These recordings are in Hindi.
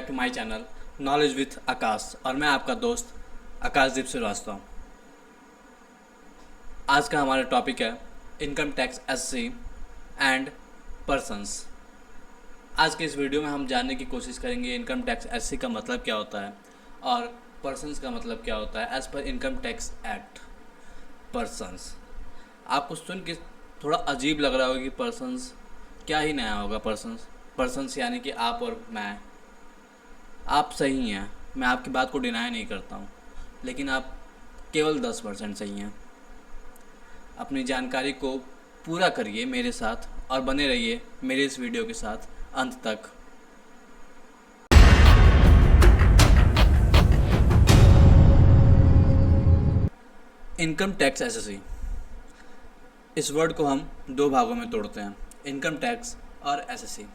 To my channel knowledge with Akash और मैं आपका दोस्त आकाशदीप श्रीवास्तव। आज का हमारा टॉपिक है income tax SC and persons. आज के इस वीडियो में हम जानने की कोशिश करेंगे इनकम टैक्स एससी का मतलब क्या होता है और पर्सन्स का मतलब क्या होता है as per income tax act. Persons आपको सुन के थोड़ा अजीब लग रहा होगा कि पर्सन्स क्या ही नया होगा। पर्सन्स यानी कि आप और मैं। आप सही हैं, मैं आपकी बात को डिनाई नहीं करता हूँ, लेकिन आप केवल 10% सही हैं। अपनी जानकारी को पूरा करिए मेरे साथ और बने रहिए मेरे इस वीडियो के साथ अंत तक। इनकम टैक्स एसएससी, इस वर्ड को हम दो भागों में तोड़ते हैं, इनकम टैक्स और एसएससी।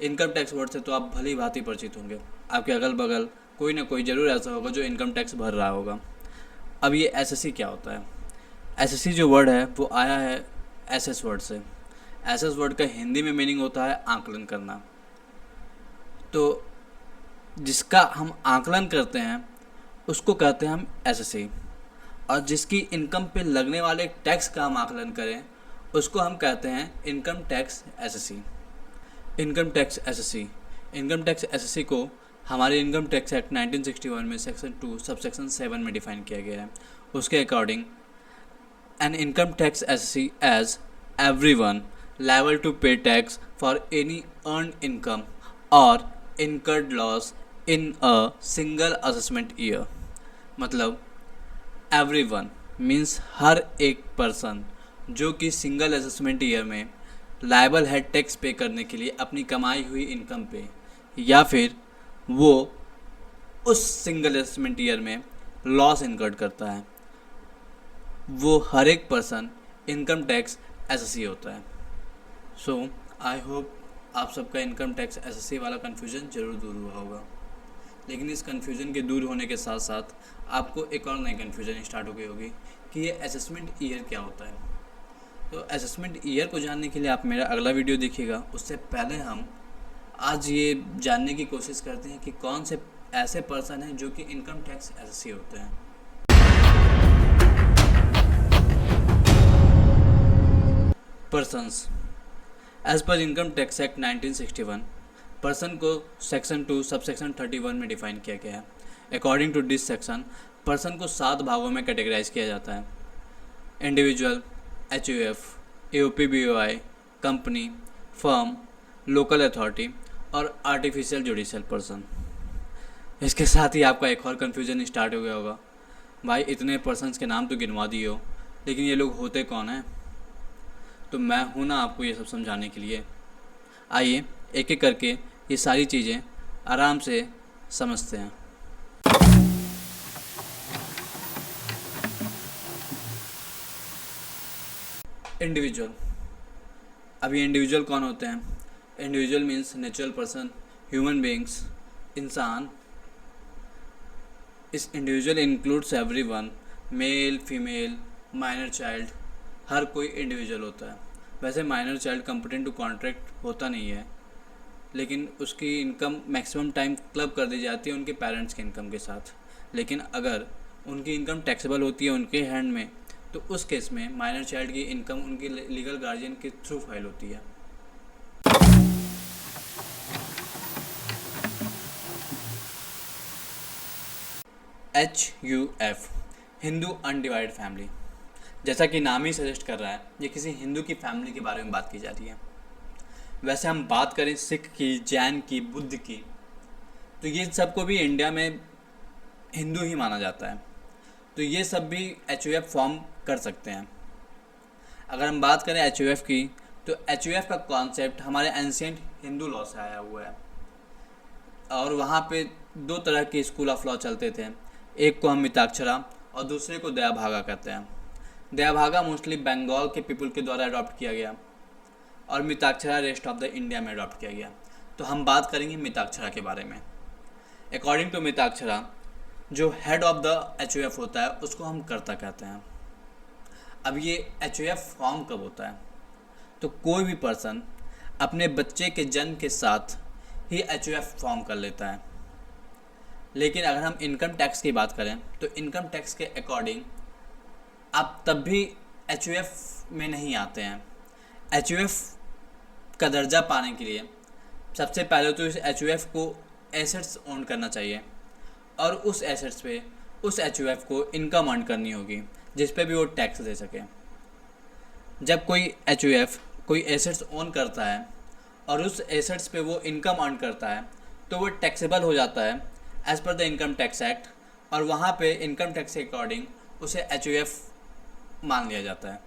इनकम टैक्स वर्ड से तो आप भली भांति परिचित होंगे, आपके अगल बगल कोई ना कोई ज़रूर ऐसा होगा जो इनकम टैक्स भर रहा होगा। अब ये एसएससी क्या होता है? एसएससी जो वर्ड है वो आया है एसएस वर्ड से। एसएस वर्ड का हिंदी में मीनिंग होता है आकलन करना। तो जिसका हम आकलन करते हैं उसको कहते हैं हम एसएससी, और जिसकी इनकम पे लगने वाले टैक्स का हम आकलन करें उसको हम कहते हैं income tax SSC. Income tax SSC को हमारे इनकम टैक्स एक्ट 1961 में सेक्शन 2 सबसेक्शन 7 में डिफाइन किया गया है। उसके according an income tax SSC as everyone liable to pay tax for any earned income or incurred loss in a single assessment year। मतलब everyone मीन्स हर एक पर्सन जो कि सिंगल असेसमेंट ईयर में लायबल है टैक्स पे करने के लिए अपनी कमाई हुई इनकम पे, या फिर वो उस सिंगल असेसमेंट ईयर में लॉस इनकर्ड करता है, वो हर एक पर्सन इनकम टैक्स एसएससी होता है। सो आई होप आप सबका इनकम टैक्स एसएससी वाला कन्फ्यूज़न ज़रूर दूर हुआ होगा। लेकिन इस कन्फ्यूज़न के दूर होने के साथ साथ आपको एक और नई कन्फ्यूज़न स्टार्ट हो गई होगी कि ये असेसमेंट ईयर क्या होता है। तो असेसमेंट ईयर को जानने के लिए आप मेरा अगला वीडियो देखिएगा। उससे पहले हम आज ये जानने की कोशिश करते हैं कि कौन से ऐसे पर्सन हैं जो कि इनकम टैक्स एसएससी होते हैं। Persons as per income tax act 1961 person को सेक्शन 2 सबसेक्शन 31 में डिफाइन किया गया है। According to this section person को 7 भागों में कैटेगराइज किया जाता है: individual, HUF, AOP BOI, company, firm, local authority और आर्टिफिशियल जुडिशियल पर्सन। इसके साथ ही आपका एक और कन्फ्यूजन स्टार्ट हो गया होगा, भाई इतने पर्सन्स के नाम तो गिनवा दिए हो, लेकिन ये लोग होते कौन हैं? तो मैं हूं ना आपको ये सब समझाने के लिए। आइए एक एक करके ये सारी चीज़ें आराम से समझते हैं। इंडिविजुअल। अब ये इंडिविजुअल कौन होते हैं? Individual means natural person, human beings, इंसान। इस individual includes everyone, male, female, minor child, हर कोई इंडिविजुअल होता है। वैसे minor child competent to contract होता नहीं है, लेकिन उसकी इनकम मैक्सिमम टाइम क्लब कर दी जाती है उनके पेरेंट्स की इनकम के साथ। लेकिन अगर उनकी इनकम टैक्सेबल होती है उनके हैंड में, तो उस केस में माइनर चाइल्ड की इनकम उनके लीगल गार्जियन के थ्रू फाइल होती है। HUF Hindu undivided family. जैसा कि नाम ही सजेस्ट कर रहा है, ये किसी हिंदू की फैमिली के बारे में बात की जा रही है। वैसे हम बात करें सिख की, जैन की, बुद्ध की, तो ये सबको भी इंडिया में हिंदू ही माना जाता है, तो ये सब भी HUF फॉर्म कर सकते हैं। अगर हम बात करें HUF की, तो HUF का कॉन्सेप्ट हमारे एंशिएंट हिंदू लॉ से आया हुआ है, और वहाँ पे 2 तरह के स्कूल ऑफ लॉ चलते थे। एक को हम मिताक्षरा और दूसरे को दयाभागा कहते हैं। दयाभागा मोस्टली बंगाल के पीपल के द्वारा अडॉप्ट किया गया और Mitakshara rest of the India में अडॉप्ट किया गया। तो हम बात करेंगे मिताक्षरा के बारे में। अकॉर्डिंग टू मिताक्षरा, जो हेड ऑफ द HUF होता है उसको हम कर्ता कहते हैं। अब ये HUF फॉर्म कब होता है? तो कोई भी पर्सन अपने बच्चे के जन्म के साथ ही HUF फॉर्म कर लेता है। लेकिन अगर हम इनकम टैक्स की बात करें तो इनकम टैक्स के अकॉर्डिंग आप तब भी एच में नहीं आते हैं। एच का दर्जा पाने के लिए सबसे पहले तो इस एच को एसेट्स ओन करना चाहिए और उस एसेट्स पे उस एच को इनकम अर्न करनी होगी जिस पे भी वो टैक्स दे सके। जब कोई एच कोई एसेट्स ओन करता है और उस एसेट्स पे वो इनकम अर्न करता है तो वो टैक्सेबल हो जाता है as per the income tax act, और वहाँ पे इनकम टैक्स के अकॉर्डिंग उसे एच मान लिया जाता है।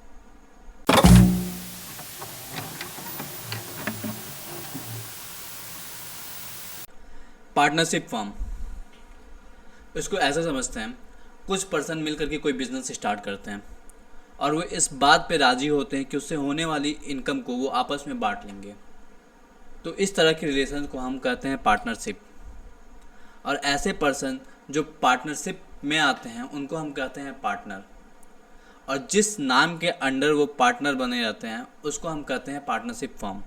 पार्टनरशिप फर्म, इसको ऐसा समझते हैं कुछ पर्सन मिलकर के कोई बिजनेस स्टार्ट करते हैं और वो इस बात पे राजी होते हैं कि उससे होने वाली इनकम को वो आपस में बांट लेंगे। तो इस तरह के रिलेशन को हम कहते हैं पार्टनरशिप। और ऐसे पर्सन जो पार्टनरशिप में आते हैं उनको हम कहते हैं पार्टनर, और जिस नाम के अंडर वो पार्टनर बने रहते हैं उसको हम कहते हैं पार्टनरशिप फर्म।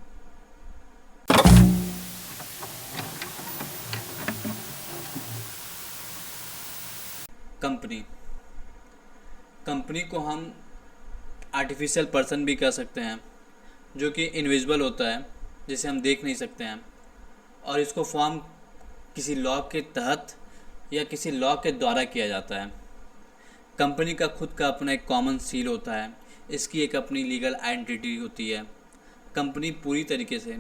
कंपनी को हम आर्टिफिशियल पर्सन भी कह सकते हैं जो कि इनविजिबल होता है, जिसे हम देख नहीं सकते हैं, और इसको फॉर्म किसी लॉ के तहत या किसी लॉ के द्वारा किया जाता है। कंपनी का खुद का अपना एक कॉमन सील होता है, इसकी एक अपनी लीगल आइडेंटिटी होती है। कंपनी पूरी तरीके से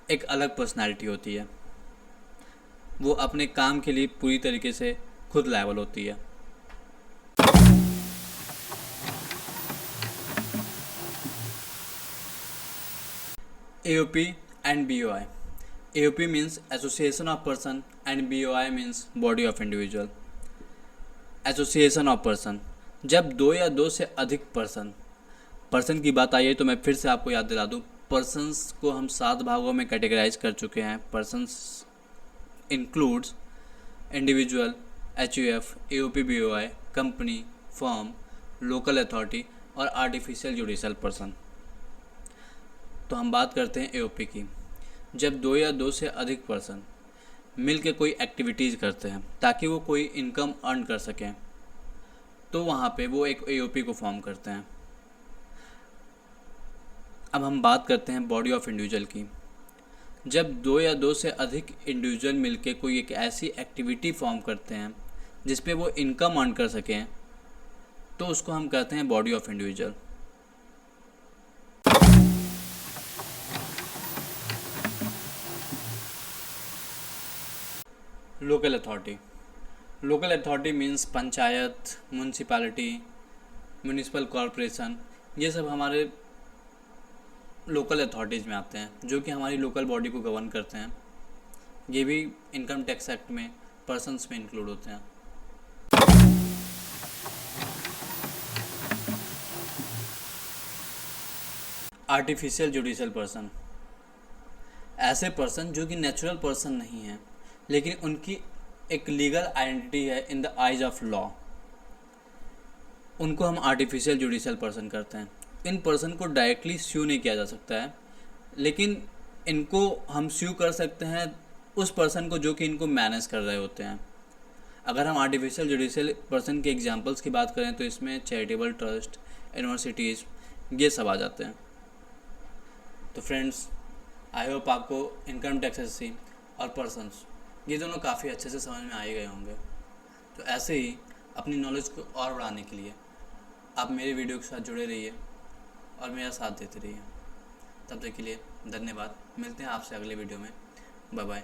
एक अलग पर्सनालिटी होती है, वो अपने काम के लिए पूरी तरीके से खुद लायबल होती है। AOP and BOI. AOP means Association of Person and BOI means Body of Individual. Association of person, जब दो या दो से अधिक पर्सन की बात आई है तो मैं फिर से आपको याद दिला दूँ, पर्सन्स को हम 7 भागों में कैटेगराइज कर चुके हैं। Persons includes individual, HUF, AOP, BOI, company, firm, local authority और आर्टिफिशियल जुडिशियल पर्सन। तो हम बात करते हैं AOP की। जब 2 या 2 से अधिक पर्सन मिल के कोई एक्टिविटीज़ करते हैं ताकि वो कोई इनकम अर्न कर सकें तो वहाँ पे वो एक AOP को फॉर्म करते हैं। अब हम बात करते हैं बॉडी ऑफ इंडिविजुअल की। जब 2 या 2 से अधिक इंडिविजुअल मिलके कोई एक ऐसी एक्टिविटी फॉर्म करते हैं जिस पे वो इनकम अर्न कर सकें तो उसको हम कहते हैं body of individual. Local authority means panchayat, municipality, municipal corporation, ये सब हमारे लोकल अथॉरिटीज़ में आते हैं जो कि हमारी लोकल बॉडी को गवर्न करते हैं। ये भी इनकम टैक्स एक्ट में पर्सन्स में इंक्लूड होते हैं। आर्टिफिशियल जुडिशियल पर्सन, ऐसे पर्सन जो कि नेचुरल पर्सन नहीं हैं लेकिन उनकी एक लीगल आइडेंटिटी है in the eyes of law, उनको हम आर्टिफिशियल जुडिशियल पर्सन करते हैं। इन पर्सन को डायरेक्टली स्यू नहीं किया जा सकता है लेकिन इनको हम स्यू कर सकते हैं उस पर्सन को जो कि इनको मैनेज कर रहे होते हैं। अगर हम आर्टिफिशियल जुडिशियल पर्सन के एग्जांपल्स की बात करें तो इसमें चैरिटेबल ट्रस्ट, यूनिवर्सिटीज़, ये सब आ जाते हैं। तो फ्रेंड्स, आई होप आपको इनकम टैक्स एसएससी और पर्सन्स ये दोनों काफ़ी अच्छे से समझ में आ ही गए होंगे। तो ऐसे ही अपनी नॉलेज को और बढ़ाने के लिए आप मेरे वीडियो के साथ जुड़े रहिए और मेरा साथ देते रहिए। तब तक के लिए धन्यवाद। मिलते हैं आपसे अगले वीडियो में। Bye bye.